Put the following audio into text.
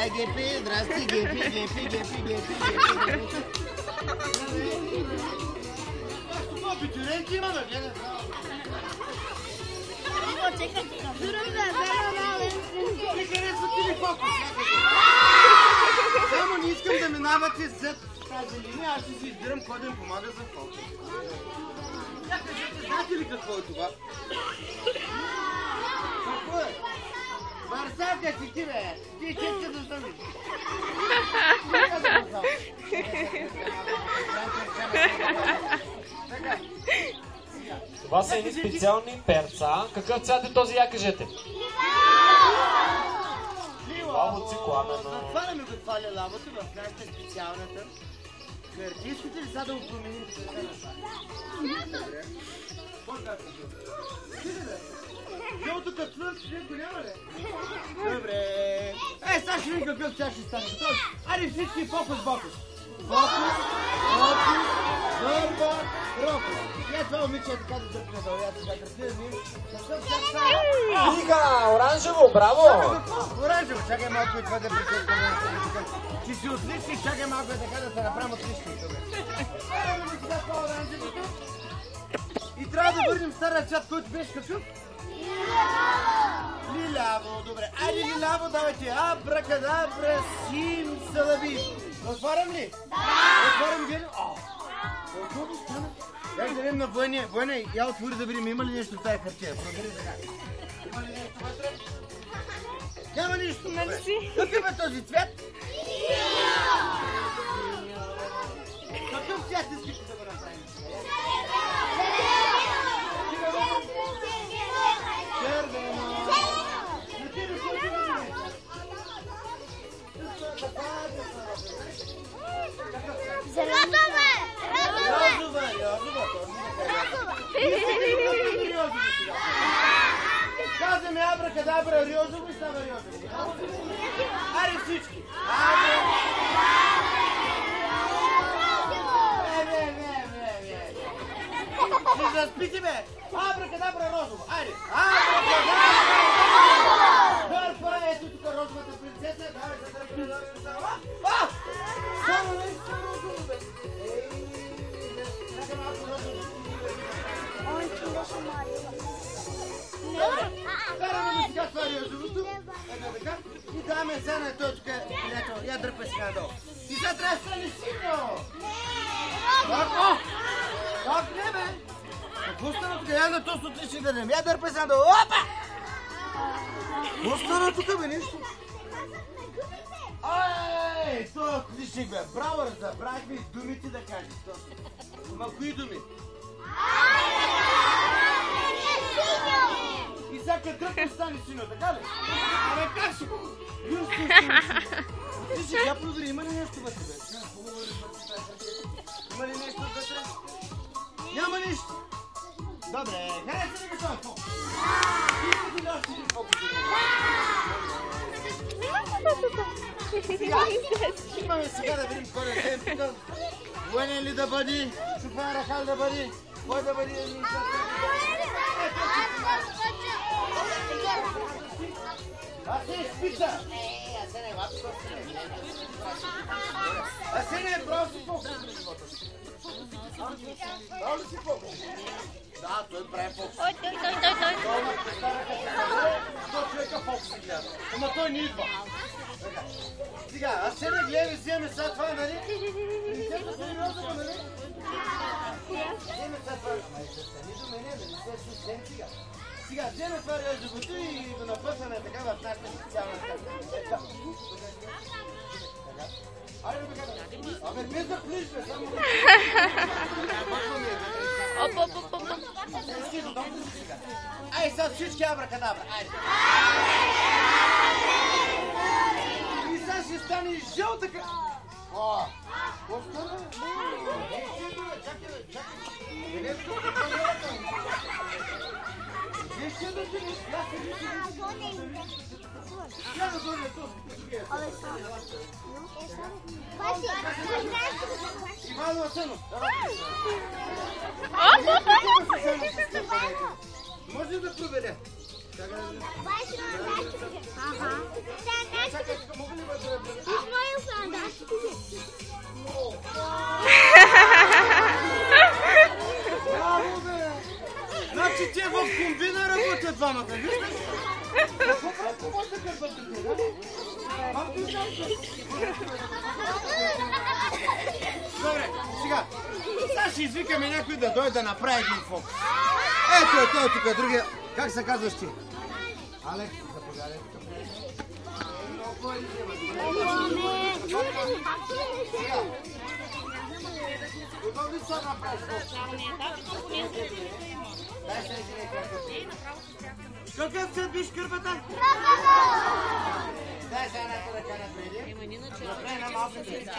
Здравей, Гепи! Здрасти, Гепи! Какво пичуренки имаме, гледай! Чекай. Не харесват ли фокус? Само не искам да минавате зад тази линия, аз ще си избирам кой да им помага за фокус. Знаете ли какво е това? Какво е? Барсавка си ти, бе! Ти четка да съм. Това са едни специални перца. Какъв цвят е този, я кажете? Лаво цикламено. Затваряме го това лилавото в нашата специалната кърти. Искате ли сега да го променим цвета на това? Добре. Жълто като слънце, го няма ли? Добре. Сега ще видим какъв цвят ще стане. Айде всички фокус-бокус. Фокус, върба, рокус. Я това момиче е така да дърпне долу. Я сега дърпне да видим какъв цвят стане. Стига! Оранжево! Браво! Оранжево! Чакай малко и това да прекъсваме. Ти си отлични, чакай малко и така да се направим отлични. Правим сега по-оранжевото. И трябва да върнем стария цвят, който беше какъв? Лиляво, добре. Айде лиляво, давайте. Абракадабра, сим, салаби. Отварям ли? Да! Отварям ги ли? Колко стана? Дай да видим на Войня. Войня, я отвори да видим, има ли нещо в тази хартия? Провери така. Има ли нещо вътре? Няма нищо, нали си? Какъв е този цвят? Какъв цвят искате да го направим? Червено! Розове! Казваме абракадабра, розово и става розово. Айде всички! Ще заспите, бе! Абракадабра, розово! Айде! Абракадабра! Дърпа, ето тук розовата принцеса. Давай, задърпа, давай. Само нещо розово, бе! Чакай малко розово. Караме ли сега това розовото? Ето така. И даваме сега на точка. Ето, я дърпа сега надолу. И сега трябва да стане синьо! Како? Как не, бе? Какво стана тук? Я на този отлични да дадем. Я дърпа сега надолу. Опа! Какво стана тук, бе? Нещо? Ай, той е отличник, бе. Браво, забравихме думите да кажеш. Ама кои думи? И сега какъв ще стане синьо, така ли? Абе, как ще? Отличник, я провери, има ли нещо вътре, бе? Има ли нещо вътре? Няма нищо. Добре, хареса ли го това фокус? Искате ли още един фокус? Имаме сега да видим кой да дадем тук. Военен ли да бъде? Шофьора хал да бъде? Кой да бъде? Асе, спица! Асене, вапи го Асене. Асене, право си фокус на живота си. Право ли си фокус? Да, той прави фокус. Той. Той човека фокус си гледа. Ама той не идва. Сега, Асене, гледай, вземе сега това, нали? Принцеса сериозно, нали? Вземе сега това. Ама и да стани до мене, да не се съвсем сега. Сега, вземе това реждовото и го напъсваме така в нашата специална така. Айде бе, така. Абе, без да плиш, бе, само да... Оп. Айде, сега всички абракадабра, айде. И сега ще стане жълта ка... О, какво стана? Чакай. Ще да се виж, я се виж. Я да дойде този. Ивано Асенов. Може да проверя. Чакай, мога ли да Браво, бе! Значи те в комбина работят двамата, виждаш? Какво правят? Какво ще кърпате? Добре, сега. Сега ще извикаме някой да дойде да направи един фокус. Ето е той тук, другия. Как се казваш ти? Алекс, заповядай тук. Готов ли са да направиш фокус? Дай се един кръпата. Какъв се биш кърпата? Дай се една ръка напреди. Направи една малка дръжка.